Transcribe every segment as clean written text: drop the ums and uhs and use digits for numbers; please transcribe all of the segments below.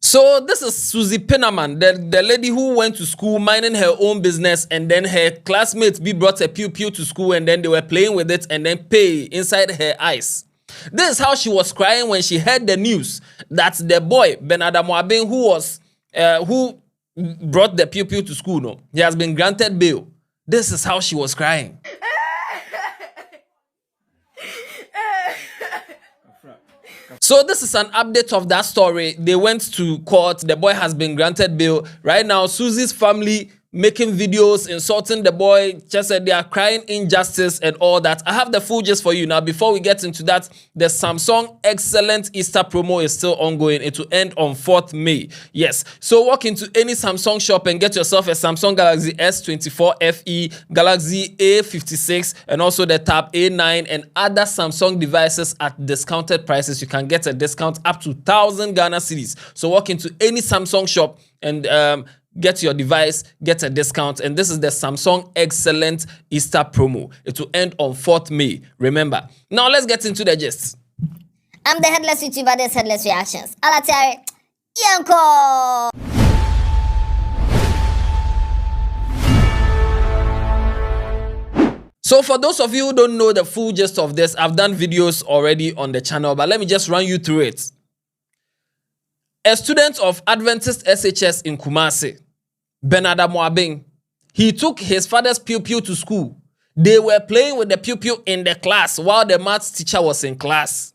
So this is Suzzy Pinamang, the lady who went to school minding her own business, and then her classmates brought a pew to school, and then they were playing with it and then pay inside her eyes. This is how she was crying when she heard the news that the boy Bernard Amoabeng, who brought the pew to school, no, he has been granted bail. This is how she was crying. So this is an update of that story. They went to court. The boy has been granted bail. Right now, Suzzy's family making videos, insulting the boy. Just said they are crying injustice and all that. I have the full gist for you. Now, before we get into that, the Samsung Excellent Easter promo is still ongoing. It will end on 4th May. Yes. So walk into any Samsung shop and get yourself a Samsung Galaxy S24 FE, Galaxy A56, and also the Tab A9 and other Samsung devices at discounted prices. You can get a discount up to 1,000 Ghana cedis. So walk into any Samsung shop and get your device, get a discount. And this is the Samsung Excellent Easter promo. It will end on 4th May. Remember. Now let's get into the gist. I'm the Headless YouTuber, this Headless Reactions. Alatari, Yanko! So for those of you who don't know the full gist of this, I've done videos already on the channel, but let me just run you through it. A student of Adventist SHS in Kumasi, Bernard Amoabeng, he took his father's pew to school. They were playing with the pew in the class while the maths teacher was in class.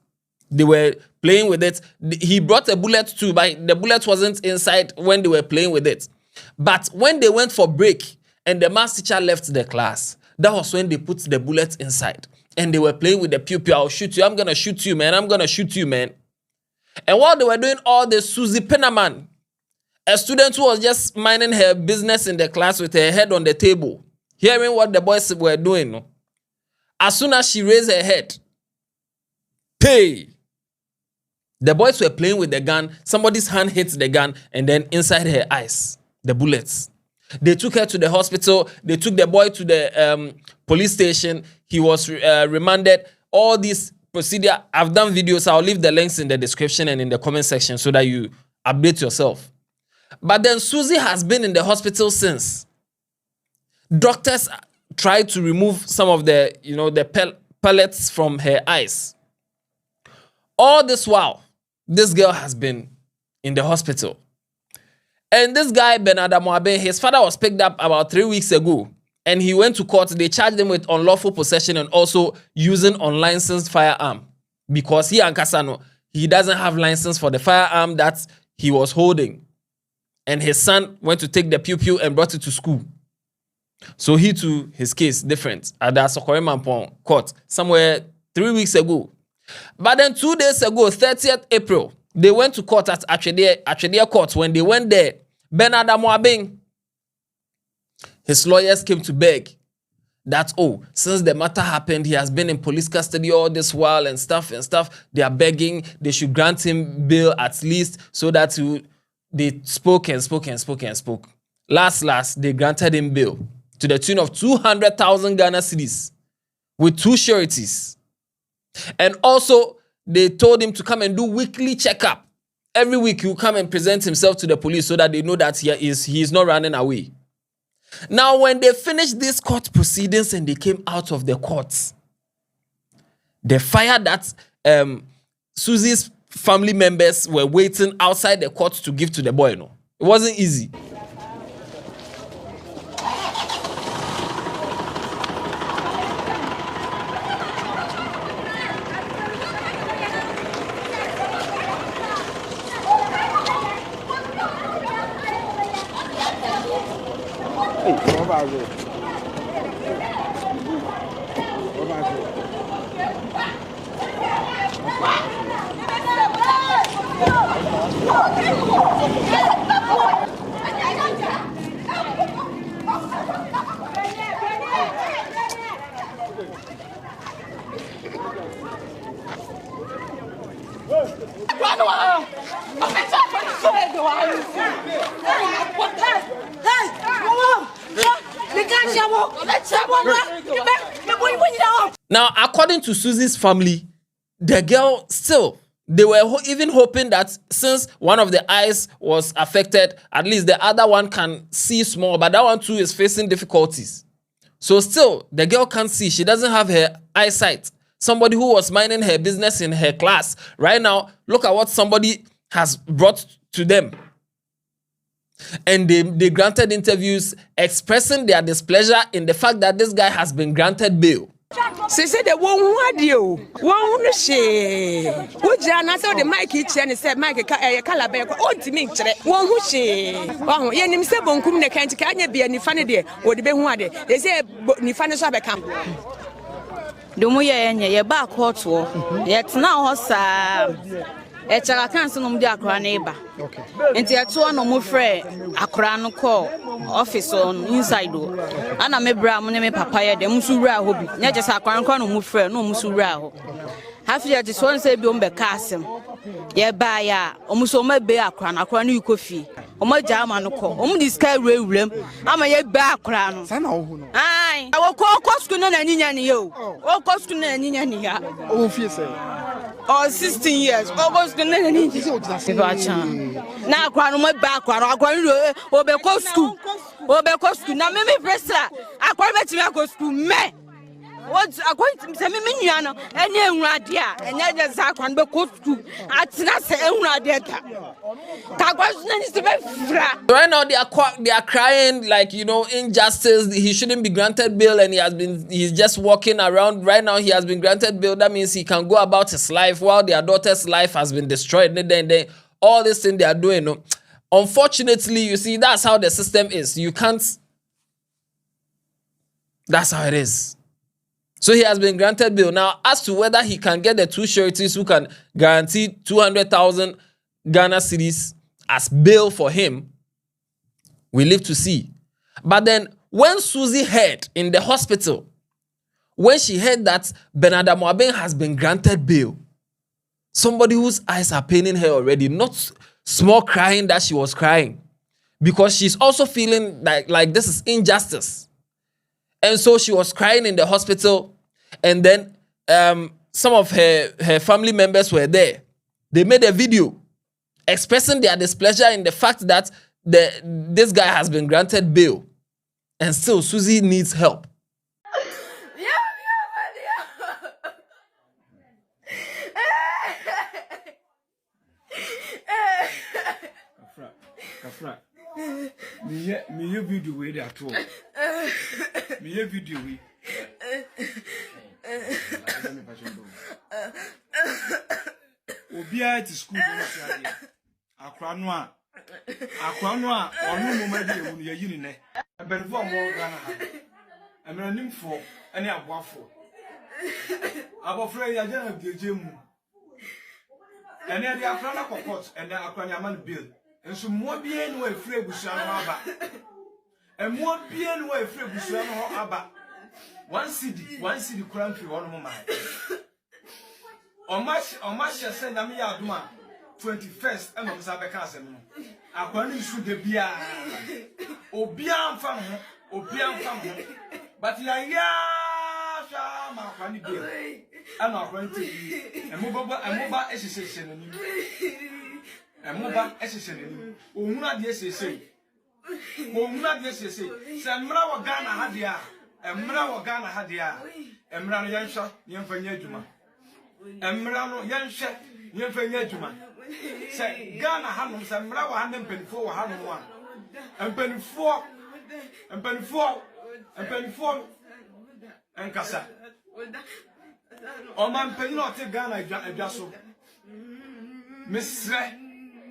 They were playing with it. He brought a bullet too, but the bullet wasn't inside when they were playing with it. But when they went for break and the maths teacher left the class, that was when they put the bullet inside. And they were playing with the pew. I'll shoot you. I'm going to shoot you, man. I'm going to shoot you, man. And while they were doing all this, Suzzy Pinamang, a student who was just minding her business in the class with her head on the table, hearing what the boys were doing, as soon as she raised her head, pay! The boys were playing with the gun. Somebody's hand hit the gun, and then inside her eyes, the bullets. They took her to the hospital. They took the boy to the police station. He was remanded. All these procedure, I've done videos. I'll leave the links in the description and in the comment section so that you update yourself. But then Suzzy has been in the hospital since. Doctors tried to remove some of the, the pellets from her eyes. All this while, this girl has been in the hospital. And this guy, Bernard Amoabeng, his father was picked up about 3 weeks ago. And he went to court. They charged him with unlawful possession and also using unlicensed firearm. Because he and Kasano, he doesn't have license for the firearm that he was holding. And his son went to take the pew and brought it to school. So he too, his case different at the Sokoreman court somewhere 3 weeks ago. But then 2 days ago, 30th April, they went to court at Sh0t court. When they went there, Bernard Amoabeng, his lawyers came to beg that, since the matter happened, he has been in police custody all this while and stuff. They are begging they should grant him bail at least so that they spoke. Last, they granted him bail to the tune of 200,000 Ghana cedis with 2 sureties. And also, they told him to come and do weekly checkup. Every week, he will come and present himself to the police so that they know that he is not running away. Now, when they finished these court proceedings and they came out of the courts, the fire that Suzzy's family members were waiting outside the court to give to the boy, it wasn't easy. Now, according to Suzzy's family, the girl still They were even hoping that since one of the eyes was affected, at least the other one can see small, but that one too is facing difficulties. So still, the girl can't see. She doesn't have her eyesight. Somebody who was minding her business in her class. Right now, look at what somebody has brought to them. And they granted interviews expressing their displeasure in the fact that this guy has been granted bail. Say the one who had you, one who she. Would Jana saw the Mike each and said Mike Calabac, oh, to me, one who she. Oh, Yanim said, Bonkum, the can't be any funny day, or the Benwade. They say, Nifana Sabacam. Dumuya and ye back hot war. Yet now, Echara kanso no mudi akra neighbor. Okay. Enti eto no mo frɛ akra no call office on inside do. Ana me bra mo ne me papa ye de musu wura ho bi. Nya jesa akra no mo frɛ no musu wura ho. Hafi ye so nse bi o mbe ka asem. Ye ba ya omuso ma be akra no ikofi. Omo jama no call. Omo di sky wurem. Ama ye ba akra no. Sa na wo hu no. Ai. Wo ko school no na nyinya ni yo. Wo ko school no na nyinya ni ya. O fie say. Or 16 years. Almost the name. Now, my background, Obeko school. Now, maybe Pressa. I quite go school, man. What's going to say, Miniano, and then Radia, and then the Zakwan Beko school. I not say, right now, they are crying like, injustice. He shouldn't be granted bail, and he's just walking around. Right now, he has been granted bail. That means he can go about his life while their daughter's life has been destroyed. Then all this thing they are doing. Unfortunately, you see, that's how the system is. You can't. That's how it is. So he has been granted bail. Now, as to whether he can get the two sureties who can guarantee 200,000 Ghana cedis as bail for him, we live to see. But then, when Suzzy heard in the hospital, when she heard that Bernard Amoabeng has been granted bail, somebody whose eyes are paining her already, not small crying that she was crying, because she's also feeling like this is injustice. And so she was crying in the hospital, and then some of her family members were there. They made a video expressing their displeasure in the fact that this guy has been granted bail, and still Suzzy needs help. Kafra. Me video we dey at all. Me video we. Obi at school akwa no a onu mo ma dey emu ye yini ne. Benfo mo Ghana ha. Emranimfo ene aboafo. Abofra ya jana bieje mu. Ene dey afra na kokot ene akwa nyama no bill. Enso mo bie no afre busua no aba. Emo bie no afre busua no aba. One city currently one more man. On my send me aduma 21st and on Sabeka Sem. According to the Bia Obian from but ya my funny bill. I'm not going to be a mobile association. A mobile association. Umuna DSA. Umuna DSA. Samra Ghana Hadia. Emra wo Ghana ha dia emra no yenhwe yemfanya adwuma emra no yenhwe yemfanya adwuma se Ghana ha no se emra wo ha ne mpanifo wo ha no a empanifo enkasa o man mpani no te Ghana adwa so mesre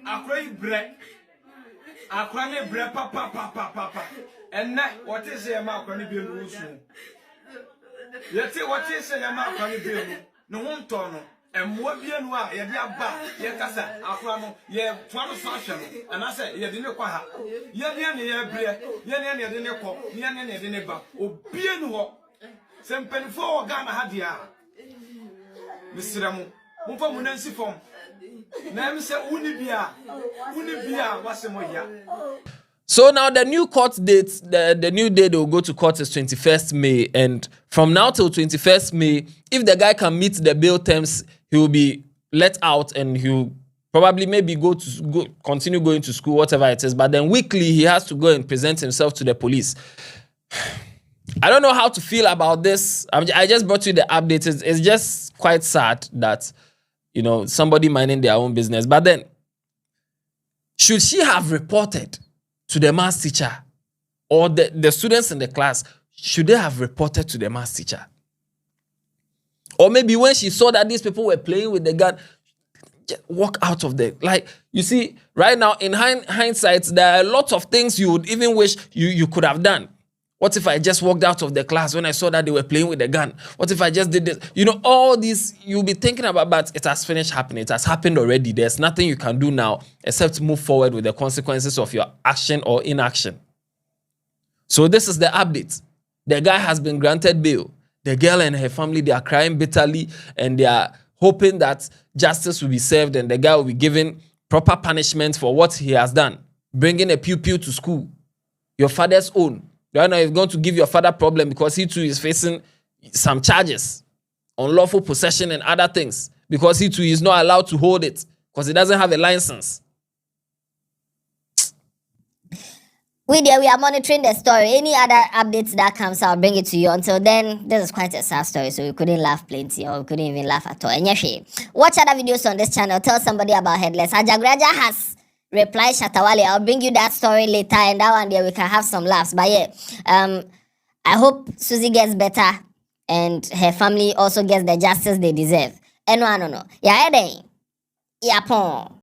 akra ibre akra ne bre papa and that what is a mark on the bill? Yet, what is a mark on the bill? No one ton, and what be and why, ye ba, ye cassa, Afrano, ye twelve fashion, and I say, ye didn't quite have. Ye didn't call, ye didn't ba, or be and walk. Some penny for Ghana had ya. Mr. Ramu, Mufam Nancy form. Name said, Unibia, what's the more? So now the new court date, the new day they will go to court is 21st May. And from now till 21st May, if the guy can meet the bail terms, he will be let out and he'll probably maybe continue going to school, whatever it is. But then weekly, he has to go and present himself to the police. I don't know how to feel about this. I just brought you the updates. It's just quite sad that, somebody minding their own business. But then, should she have reported to the maths teacher or the students in the class? Should they have reported to the maths teacher? Or maybe when she saw that these people were playing with the gun, just walk out of there. Like, you see, right now, in hindsight, there are a lot of things you would even wish you could have done. What if I just walked out of the class when I saw that they were playing with the gun? What if I just did this? All these you'll be thinking about, but it has finished happening. It has happened already. There's nothing you can do now except move forward with the consequences of your action or inaction. So this is the update. The guy has been granted bail. The girl and her family, they are crying bitterly and they are hoping that justice will be served and the guy will be given proper punishment for what he has done. Bringing a pupil to school. Your father's own. Right now, you're going to give your father problem because he too is facing some charges, unlawful possession and other things, because he too is not allowed to hold it because he doesn't have a license. We are monitoring the story. Any other updates that comes, I'll bring it to you. Until then, this is quite a sad story, so we couldn't laugh plenty or we couldn't even laugh at all. And watch other videos on this channel. Tell somebody about Headless. Ajagraja has reply Shatawale. I'll bring you that story later, and that one there we can have some laughs. But I hope Suzzy gets better and her family also gets the justice they deserve. And no. Yeah, pon.